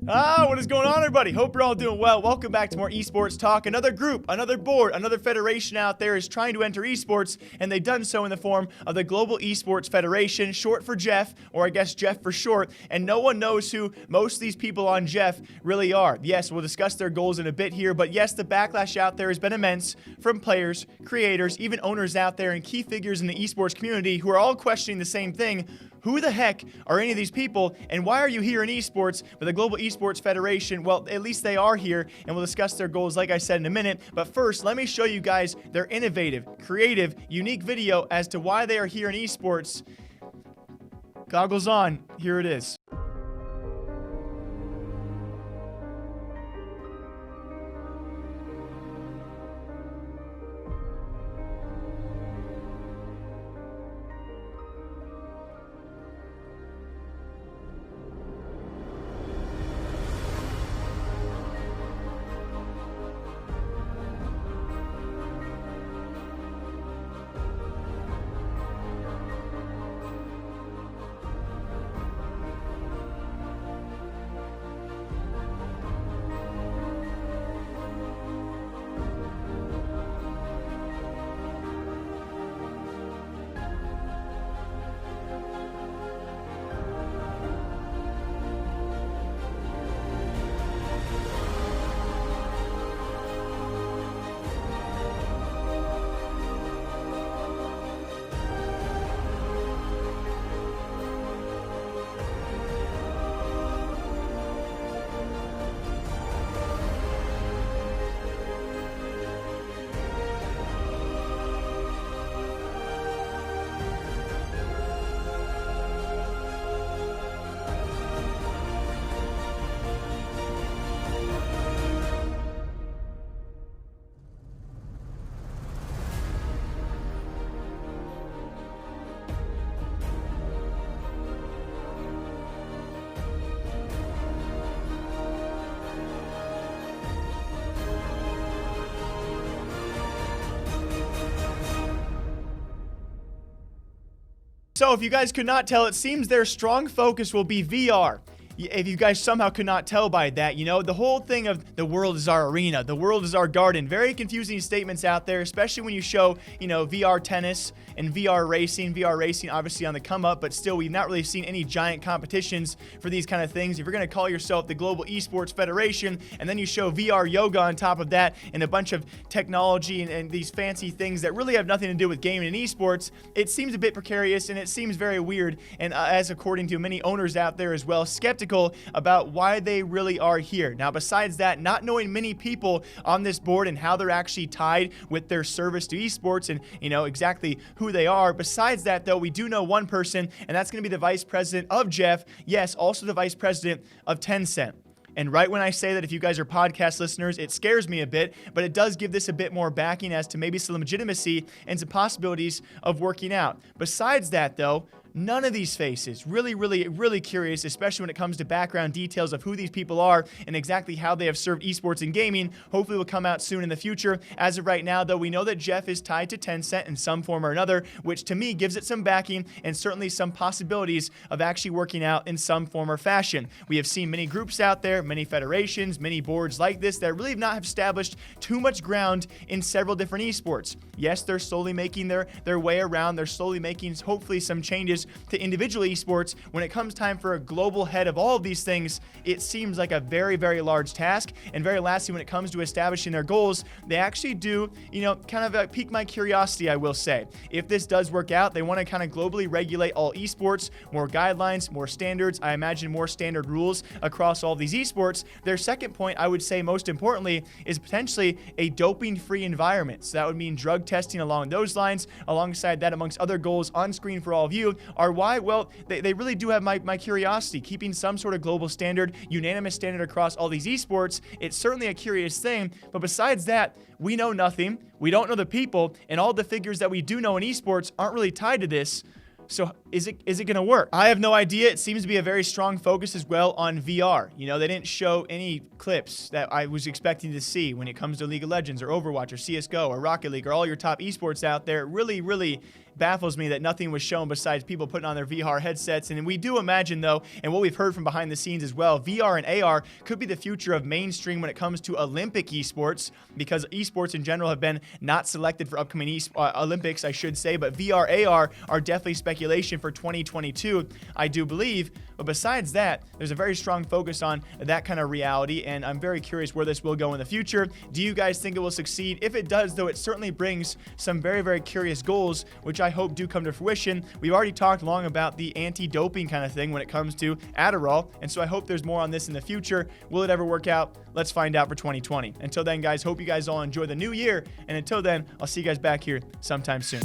What is going on, everybody? Hope you're all doing well. Welcome back to more esports talk. Another group, another board, another federation out there is trying to enter esports, and they've done so in the form of the Global Esports Federation, short for Jeff, or I guess Jeff for short, and no one knows who most of these people on Jeff really are. Yes, we'll discuss their goals in a bit here, but yes, the backlash out there has been immense from players, creators, even owners out there, and key figures in the esports community who are all questioning the same thing. Who the heck are any of these people, and why are you here in esports with the Global Esports Federation? Well, at least they are here, and we'll discuss their goals, like I said, in a minute. But first, let me show you guys their innovative, creative, unique video as to why they are here in esports. Goggles on, here it is. So if you guys could not tell, it seems their strong focus will be VR. If you guys somehow could not tell by that, you know, the whole thing of the world is our arena, the world is our garden, very confusing statements out there, especially when you show, you know, VR tennis and VR racing obviously on the come up, but still we've not really seen any giant competitions for these kind of things. If you're going to call yourself the Global Esports Federation and then you show VR yoga on top of that and a bunch of technology and these fancy things that really have nothing to do with gaming and esports, it seems a bit precarious and it seems very weird, and as according to many owners out there as well, skeptical about why they really are here. Now, besides that, not knowing many people on this board and how they're actually tied with their service to esports and, you know, exactly who they are. Besides that, though, we do know one person, and that's going to be the vice president of Jeff. Yes, also the vice president of Tencent. And right when I say that, if you guys are podcast listeners, it scares me a bit, but it does give this a bit more backing as to maybe some legitimacy and some possibilities of working out. Besides that, though, none of these faces, really curious, especially when it comes to background details of who these people are and exactly how they have served esports and gaming. Hopefully will come out soon in the future. As of right now, though, we know that Jeff is tied to Tencent in some form or another, which to me gives it some backing and certainly some possibilities of actually working out in some form or fashion. We have seen many groups out there, many federations, many boards like this that really have not established too much ground in several different esports. Yes, they're slowly making their way around. They're slowly making, hopefully, some changes to individual esports. When it comes time for a global head of all of these things, it seems like a very large task. And very lastly, when it comes to establishing their goals, they actually do, you know, kind of pique my curiosity, I will say. If this does work out, they want to kind of globally regulate all esports, more guidelines, more standards, I imagine more standard rules across all these esports. Their second point, I would say most importantly, is potentially a doping-free environment. So that would mean drug testing along those lines. Alongside that, amongst other goals on screen for all of you, are why? Well, they really do have my curiosity. Keeping some sort of global standard, unanimous standard across all these esports, it's certainly a curious thing. But besides that, we know nothing. We don't know the people, and all the figures that we do know in esports aren't really tied to this. So is it going to work? I have no idea. It seems to be a very strong focus as well on VR. You know, they didn't show any clips that I was expecting to see when it comes to League of Legends or Overwatch or CSGO or Rocket League or all your top esports out there. It really baffles me that nothing was shown besides people putting on their VR headsets. And we do imagine, though, and what we've heard from behind the scenes as well, VR and AR could be the future of mainstream when it comes to Olympic esports, because esports in general have been not selected for upcoming Olympics, I should say, but VR, AR are definitely speculation for 2022, I do believe. But besides that, there's a very strong focus on that kind of reality, and I'm very curious where this will go in the future. Do you guys think it will succeed? If it does, though, it certainly brings some very curious goals, which I hope do come to fruition. We've already talked long about the anti-doping kind of thing when it comes to Adderall, and so I hope there's more on this in the future. Will it ever work out? Let's find out for 2020. Until then, guys, hope you guys all enjoy the new year, and until then, I'll see you guys back here sometime soon.